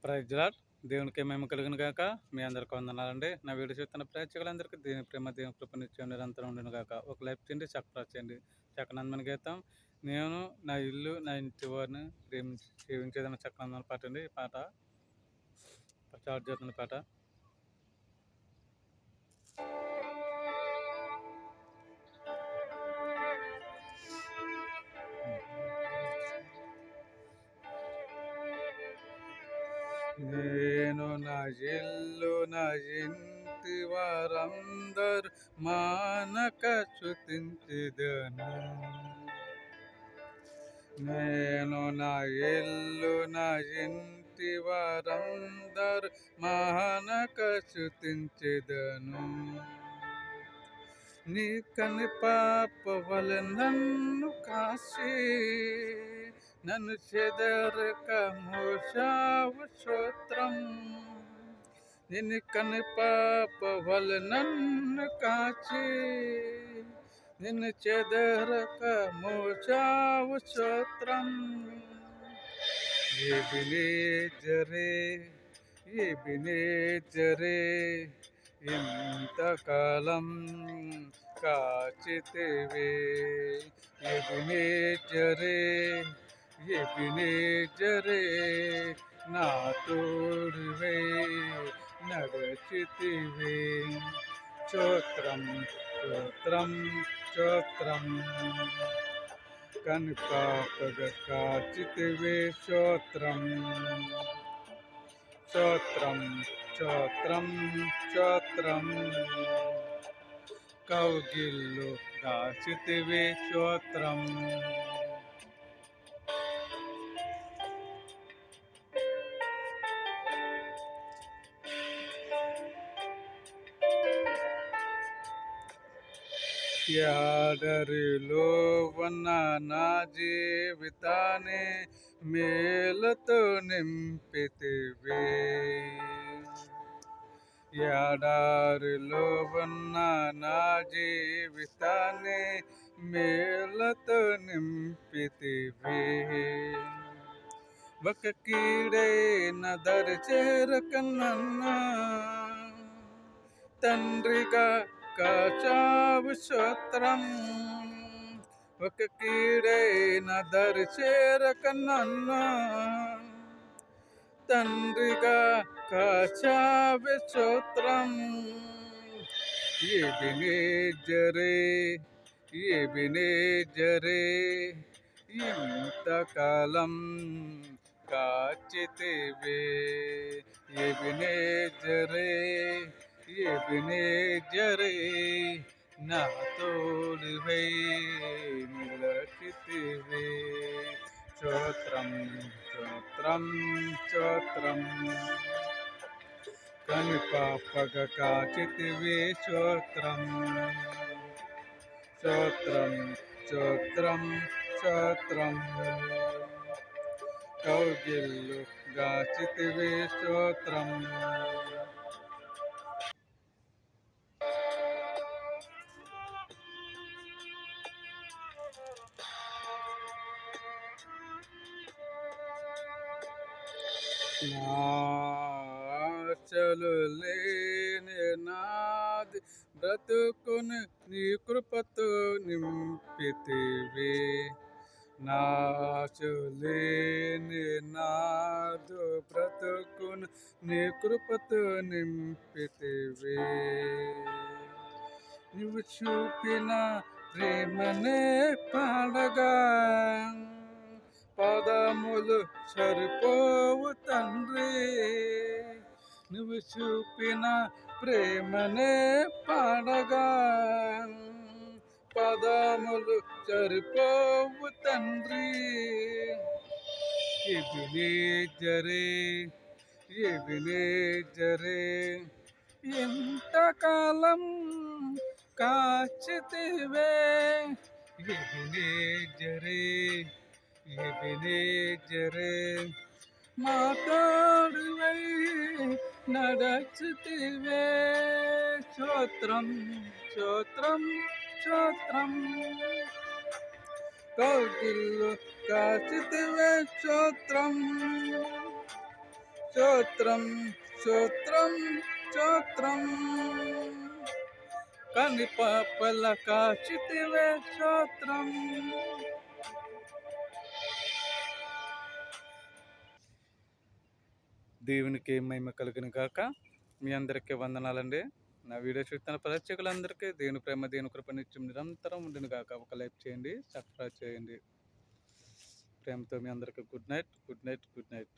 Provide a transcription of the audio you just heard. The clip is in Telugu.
Praise lord. దేవునికి మహిమ కలుగును గాక. మీ అందరికి వందనాలండి. నా వీడియో చూస్తున్న ప్రేక్షకులందరికీ దేవుని ప్రేమ, దేవుని కృప నిత్యం నిరంతరం ఉండును గాక. ఒక లైఫ్ చేయండి, సబ్స్క్రైబ్ చేయండి. చక్కనందన గీతం. నేను నా ఇల్లు నా ఇంటి వారిని సేవించేదన్న చక్కనందన పాట అండి. ఈ పాట స్టార్ట్ చేస్తున్న పాట. నేను నా ఇల్లు నా ఇంటి వారందరూ మానక స్తుతించెదను. నేను నా ఇల్లు నా ఇంటి వారందరూ మానక స్తుతించెదను. నీ కని పాప వలె నన్ను కాసి నన్ను చెదరక మోసావు స్తోత్రం. నిన్ను కని పాప వలె నన్ను కాచి నిన్ను చెదరక మోసావు స్తోత్రం. ఎబినేజరే ఎబినేజరే ఇంతకాలం కాచితివే. ఎబినేజరే ఎబినేజరే నా తోడువై నడచితివే. స్తోత్రం స్తోత్రం స్తోత్రం. కనుపాపగా కాచితివే. స్తోత్రం స్తోత్రం స్తోత్రం స్తోత్రం. కౌగిల్లో దాచితివే. స్తోత్రం ఎడారిలో ఉన్న నా జీవితాన్ని మేలుతో నింపితివే. ఎడారిలో ఉన్న నా జీవితాన్ని మేలుతో నింపితివే. ఒక కీడైన దరి చేరకనన్నా తండ్రిగా కాచావు. స్తోత్రం. ఒక కీడైన దరి చేరకనన్నా తండ్రిగా కాచావు. స్తోత్రం. ఎబినేజరే ఎబినేజరే ఇంతకాలం కాచితివే. ఎబినేజరే ఎబినేజరే నా తోడువై నిలచితివే. స్తోత్రం స్తోత్రం స్తోత్రం. కనుపాపగా కాచితివే. స్తోత్రం స్తోత్రం స్తోత్రం స్తోత్రం. కౌగిల్లో దాచితివే. స్తోత్రం నాచలు లేని నాది బ్రతుకును నీ కృపతో నింపితివే. నాచలేని నాదు బ్రతుకును నీ కృపతో నింపితివే. నువ్వు చూపిన ప్రేమనే పాడగా పదములు సరిపోవు తండ్రి. నువ్వు చూపిన ప్రేమనే పాడగా పదములు సరిపోవు తండ్రి. ఎబినేజరే ఎబినేజరే ఎంతకాలం కాచితివే. ఎబినేజరే ఎబినేజరే మా తోడువై నడచితివే. స్తోత్రం స్తోత్రం స్తోత్రం. కౌగిల్లో కాచితివే. స్తోత్రం స్తోత్రం స్తోత్రం స్తోత్రం కని పాపల కాచితివే స్తోత్రం. దేవునికి మహిమ కలుగును గాక. మీ అందరికీ వందనాలండి. నా వీడియో చూస్తున్న ప్రేక్షకులందరికీ దేవుని ప్రేమ దేవుని కృప నిత్యం నిరంతరం ఉండును గాక. ఒక లైక్ చేయండి, సబ్స్క్రైబ్ చేయండి. ప్రేమతో మీ అందరికీ good night, good night, good night.